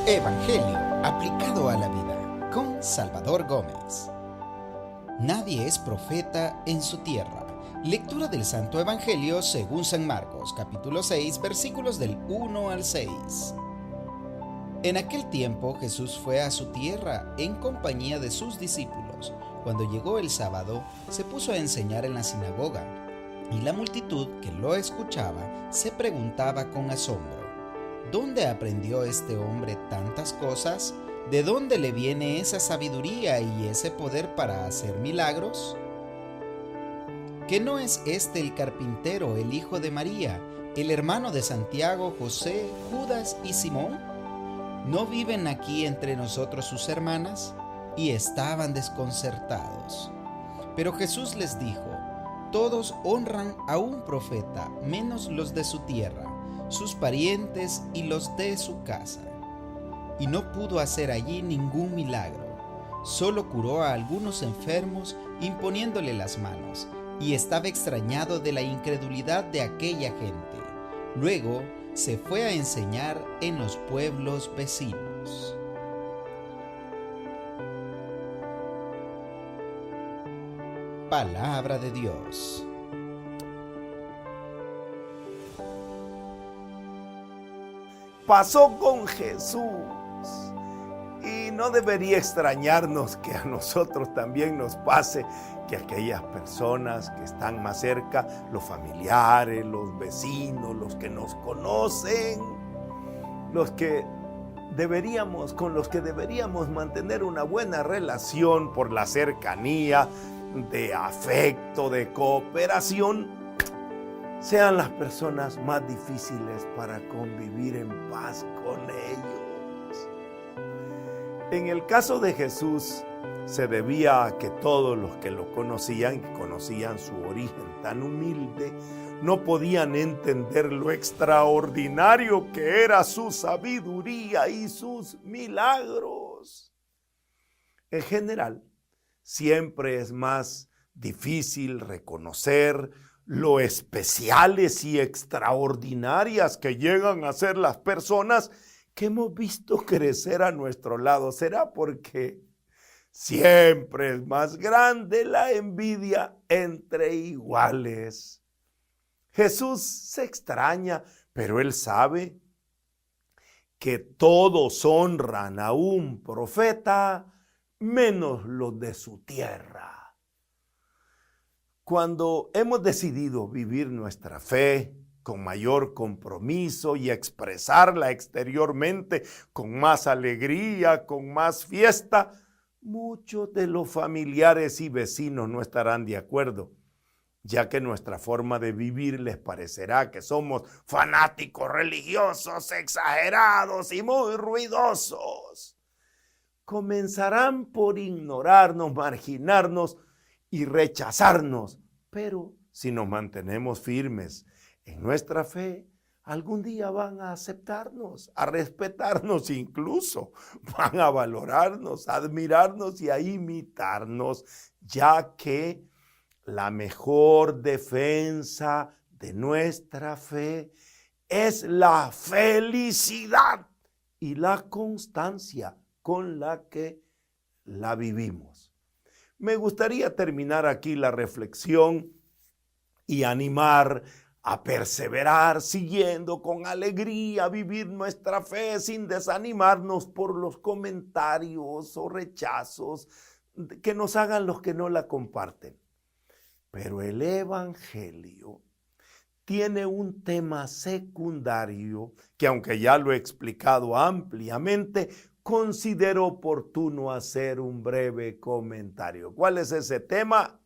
Evangelio aplicado a la vida con Salvador Gómez. Nadie es profeta en su tierra. Lectura del Santo Evangelio según San Marcos, capítulo 6, versículos del 1 al 6. En aquel tiempo Jesús fue a su tierra en compañía de sus discípulos. Cuando llegó el sábado, se puso a enseñar en la sinagoga, y la multitud que lo escuchaba se preguntaba con asombro: ¿dónde aprendió este hombre tantas cosas? ¿De dónde le viene esa sabiduría y ese poder para hacer milagros? ¿Que no es este el carpintero, el hijo de María, el hermano de Santiago, José, Judas y Simón? ¿No viven aquí entre nosotros sus hermanas? Y estaban desconcertados. Pero Jesús les dijo: todos honran a un profeta, menos los de su tierra, sus parientes y los de su casa. Y no pudo hacer allí ningún milagro, solo curó a algunos enfermos imponiéndole las manos, y estaba extrañado de la incredulidad de aquella gente. Luego se fue a enseñar en los pueblos vecinos. Palabra de Dios. Pasó con Jesús y no debería extrañarnos que a nosotros también nos pase, que aquellas personas que están más cerca, los familiares, los vecinos, los que nos conocen, con los que deberíamos mantener una buena relación por la cercanía, de afecto, de cooperación, sean las personas más difíciles para convivir en paz con ellos. En el caso de Jesús, se debía a que todos los que lo conocían, que conocían su origen tan humilde, no podían entender lo extraordinario que era su sabiduría y sus milagros. En general, siempre es más difícil reconocer lo especiales y extraordinarias que llegan a ser las personas que hemos visto crecer a nuestro lado. ¿Será porque siempre es más grande la envidia entre iguales? Jesús se extraña, pero él sabe que todos honran a un profeta, menos los de su tierra. Cuando hemos decidido vivir nuestra fe con mayor compromiso y expresarla exteriormente con más alegría, con más fiesta, muchos de los familiares y vecinos no estarán de acuerdo, ya que nuestra forma de vivir les parecerá que somos fanáticos religiosos, exagerados y muy ruidosos. Comenzarán por ignorarnos, marginarnos y rechazarnos, pero si nos mantenemos firmes en nuestra fe, algún día van a aceptarnos, a respetarnos incluso, van a valorarnos, a admirarnos y a imitarnos, ya que la mejor defensa de nuestra fe es la felicidad y la constancia con la que la vivimos. Me gustaría terminar aquí la reflexión y animar a perseverar, siguiendo con alegría, vivir nuestra fe sin desanimarnos por los comentarios o rechazos que nos hagan los que no la comparten. Pero el Evangelio tiene un tema secundario que, aunque ya lo he explicado ampliamente, considero oportuno hacer un breve comentario. ¿Cuál es ese tema?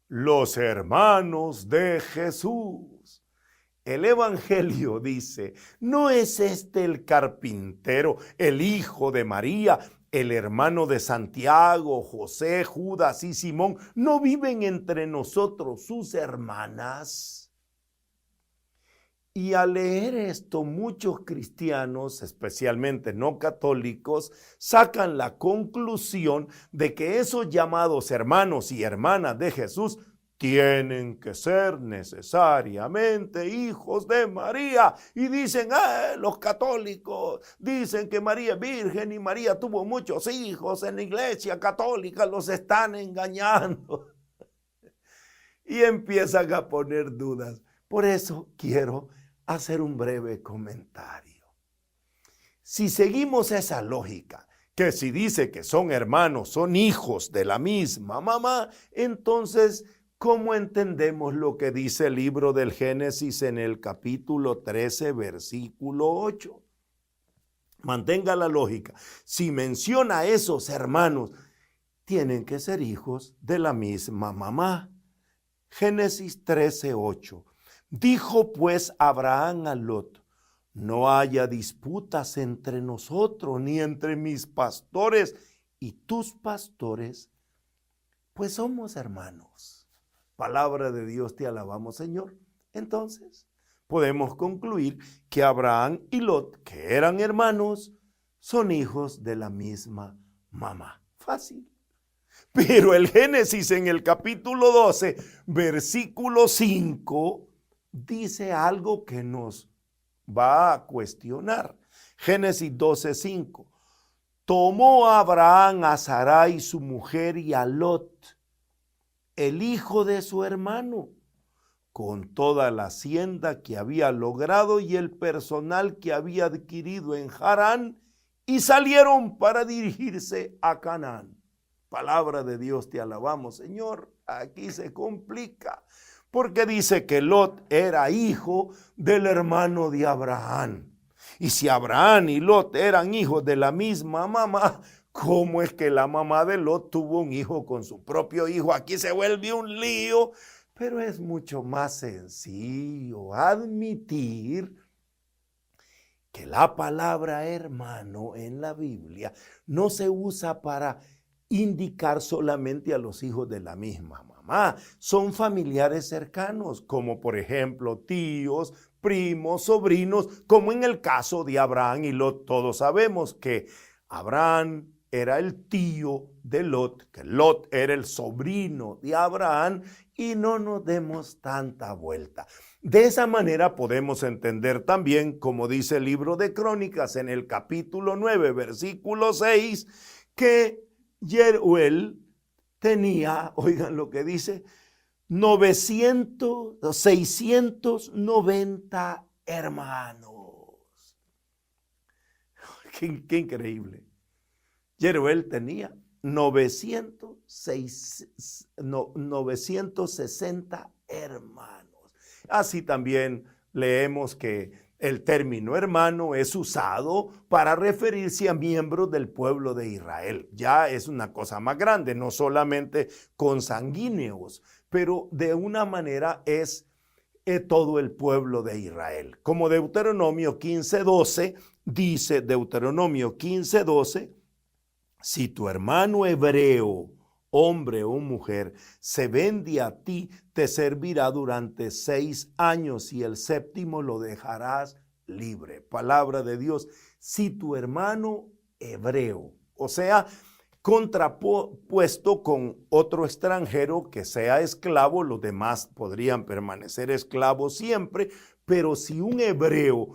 Los hermanos de Jesús. El Evangelio dice: ¿no es este el carpintero, el hijo de María, el hermano de Santiago, José, Judas y Simón? ¿No viven entre nosotros sus hermanas? Y al leer esto, muchos cristianos, especialmente no católicos, sacan la conclusión de que esos llamados hermanos y hermanas de Jesús tienen que ser necesariamente hijos de María. Y dicen, los católicos dicen que María es virgen y María tuvo muchos hijos en la iglesia católica, los están engañando. Y empiezan a poner dudas. Por eso quiero hacer un breve comentario. Si seguimos esa lógica, que si dice que son hermanos, son hijos de la misma mamá, entonces, ¿cómo entendemos lo que dice el libro del Génesis en el capítulo 13, versículo 8? Mantenga la lógica. Si menciona a esos hermanos, tienen que ser hijos de la misma mamá. Génesis 13, 8. Dijo pues Abraham a Lot: no haya disputas entre nosotros, ni entre mis pastores y tus pastores, pues somos hermanos. Palabra de Dios, te alabamos, Señor. Entonces, podemos concluir que Abraham y Lot, que eran hermanos, son hijos de la misma mamá. Fácil. Pero el Génesis en el capítulo 12, versículo 5, dice algo que nos va a cuestionar. Génesis 12, 5. Tomó Abraham a Sarai su mujer y a Lot, el hijo de su hermano, con toda la hacienda que había logrado y el personal que había adquirido en Harán, y salieron para dirigirse a Canaán. Palabra de Dios, te alabamos, Señor. Aquí se complica, porque dice que Lot era hijo del hermano de Abraham. Y si Abraham y Lot eran hijos de la misma mamá, ¿cómo es que la mamá de Lot tuvo un hijo con su propio hijo? Aquí se vuelve un lío, pero es mucho más sencillo admitir que la palabra hermano en la Biblia no se usa para indicar solamente a los hijos de la misma mamá. Son familiares cercanos, como por ejemplo tíos, primos, sobrinos, como en el caso de Abraham y Lot. Todos sabemos que Abraham era el tío de Lot, que Lot era el sobrino de Abraham, y no nos demos tanta vuelta. De esa manera podemos entender también, como dice el libro de Crónicas en el capítulo 9, versículo 6, que Jeruel tenía, oigan lo que dice, 690 hermanos. Qué increíble. Jeruel tenía 960 hermanos. Así también leemos que el término hermano es usado para referirse a miembros del pueblo de Israel. Ya es una cosa más grande, no solamente consanguíneos, pero de una manera es todo el pueblo de Israel. Como Deuteronomio 15:12 dice, Deuteronomio 15:12, si tu hermano hebreo, hombre o mujer, se vende a ti, te servirá durante 6 años y el séptimo lo dejarás libre. Palabra de Dios. Si tu hermano hebreo, o sea, contrapuesto con otro extranjero que sea esclavo, los demás podrían permanecer esclavos siempre, pero si un hebreo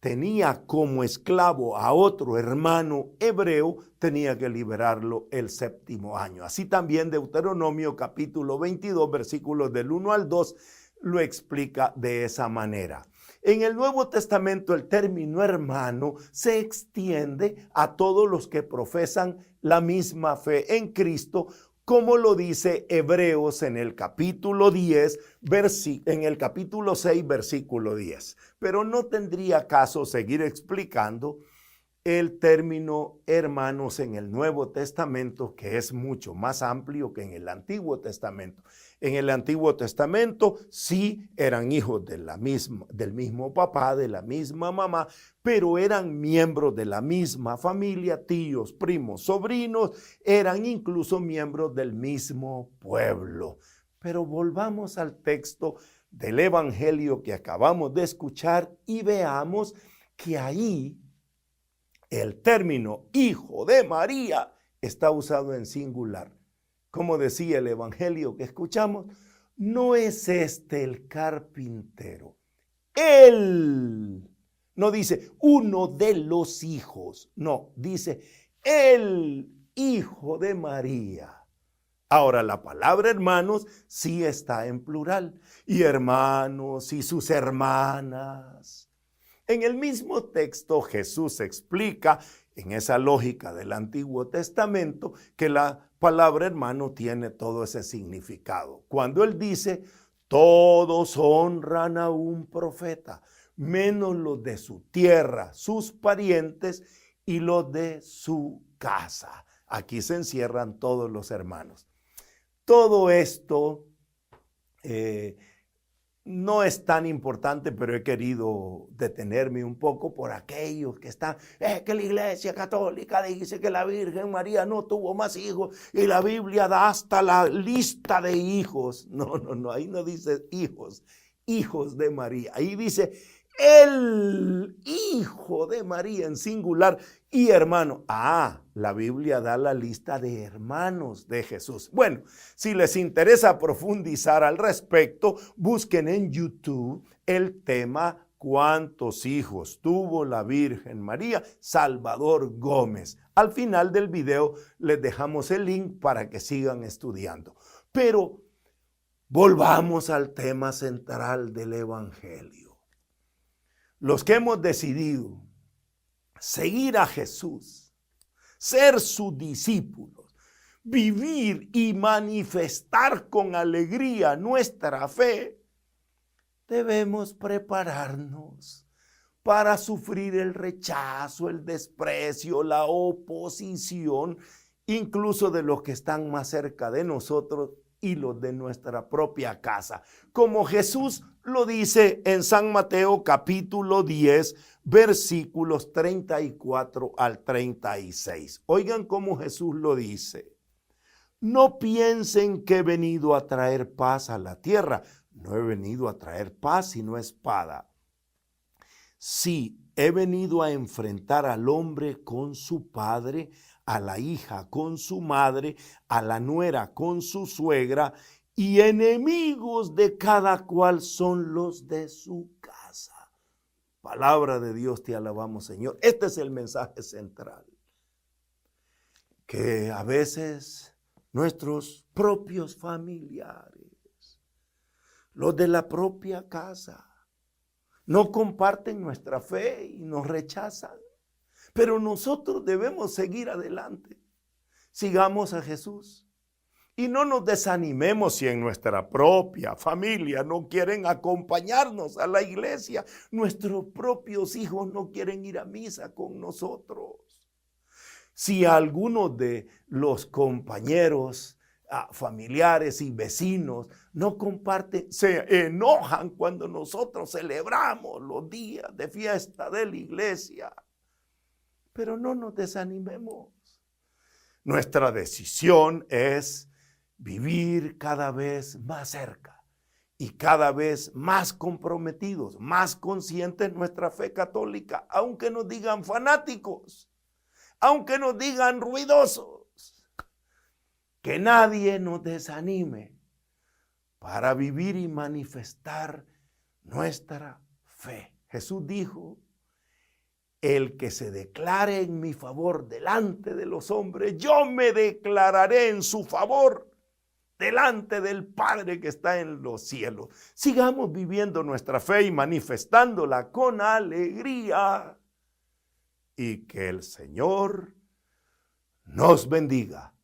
tenía como esclavo a otro hermano hebreo, tenía que liberarlo el séptimo año. Así también Deuteronomio capítulo 22, versículos del 1 al 2, lo explica de esa manera. En el Nuevo Testamento el término hermano se extiende a todos los que profesan la misma fe en Cristo, como lo dice Hebreos en el capítulo 10, en el capítulo 6, versículo 10. Pero no tendría caso seguir explicando el término hermanos en el Nuevo Testamento, que es mucho más amplio que en el Antiguo Testamento. En el Antiguo Testamento sí eran hijos del mismo papá, de la misma mamá, pero eran miembros de la misma familia, tíos, primos, sobrinos, eran incluso miembros del mismo pueblo. Pero volvamos al texto del Evangelio que acabamos de escuchar y veamos que ahí el término hijo de María está usado en singular. Como decía el Evangelio que escuchamos, ¿no es este el carpintero? Él, no dice uno de los hijos, no, dice el hijo de María. Ahora, la palabra hermanos sí está en plural, y hermanos y sus hermanas. En el mismo texto Jesús explica, en esa lógica del Antiguo Testamento, que la palabra hermano tiene todo ese significado. Cuando él dice, todos honran a un profeta, menos los de su tierra, sus parientes y los de su casa. Aquí se encierran todos los hermanos. Todo esto no es tan importante, pero he querido detenerme un poco por aquellos que están, que la Iglesia Católica dice que la Virgen María no tuvo más hijos y la Biblia da hasta la lista de hijos. No, ahí no dice hijos, hijos de María. Ahí dice el hijo de María en singular y hermano. La Biblia da la lista de hermanos de Jesús. Bueno, si les interesa profundizar al respecto, busquen en YouTube el tema ¿cuántos hijos tuvo la Virgen María? Salvador Gómez. Al final del video les dejamos el link para que sigan estudiando. Pero volvamos al tema central del Evangelio. Los que hemos decidido seguir a Jesús, ser sus discípulos, vivir y manifestar con alegría nuestra fe, debemos prepararnos para sufrir el rechazo, el desprecio, la oposición, incluso de los que están más cerca de nosotros y los de nuestra propia casa. Como Jesús lo dice en San Mateo capítulo 10, versículos 34 al 36. Oigan cómo Jesús lo dice. No piensen que he venido a traer paz a la tierra. No he venido a traer paz sino espada. Sí, he venido a enfrentar al hombre con su padre, a la hija con su madre, a la nuera con su suegra, y enemigos de cada cual son los de su casa. Palabra de Dios, te alabamos, Señor. Este es el mensaje central. Que a veces nuestros propios familiares, los de la propia casa, no comparten nuestra fe y nos rechazan. Pero nosotros debemos seguir adelante. Sigamos a Jesús. Y no nos desanimemos si en nuestra propia familia no quieren acompañarnos a la iglesia. Nuestros propios hijos no quieren ir a misa con nosotros. Si algunos de los compañeros, familiares y vecinos no comparten, se enojan cuando nosotros celebramos los días de fiesta de la iglesia. Pero no nos desanimemos. Nuestra decisión es vivir cada vez más cerca y cada vez más comprometidos, más conscientes de nuestra fe católica, aunque nos digan fanáticos, aunque nos digan ruidosos. Que nadie nos desanime para vivir y manifestar nuestra fe. Jesús dijo, el que se declare en mi favor delante de los hombres, yo me declararé en su favor delante del Padre que está en los cielos. Sigamos viviendo nuestra fe y manifestándola con alegría. Y que el Señor nos bendiga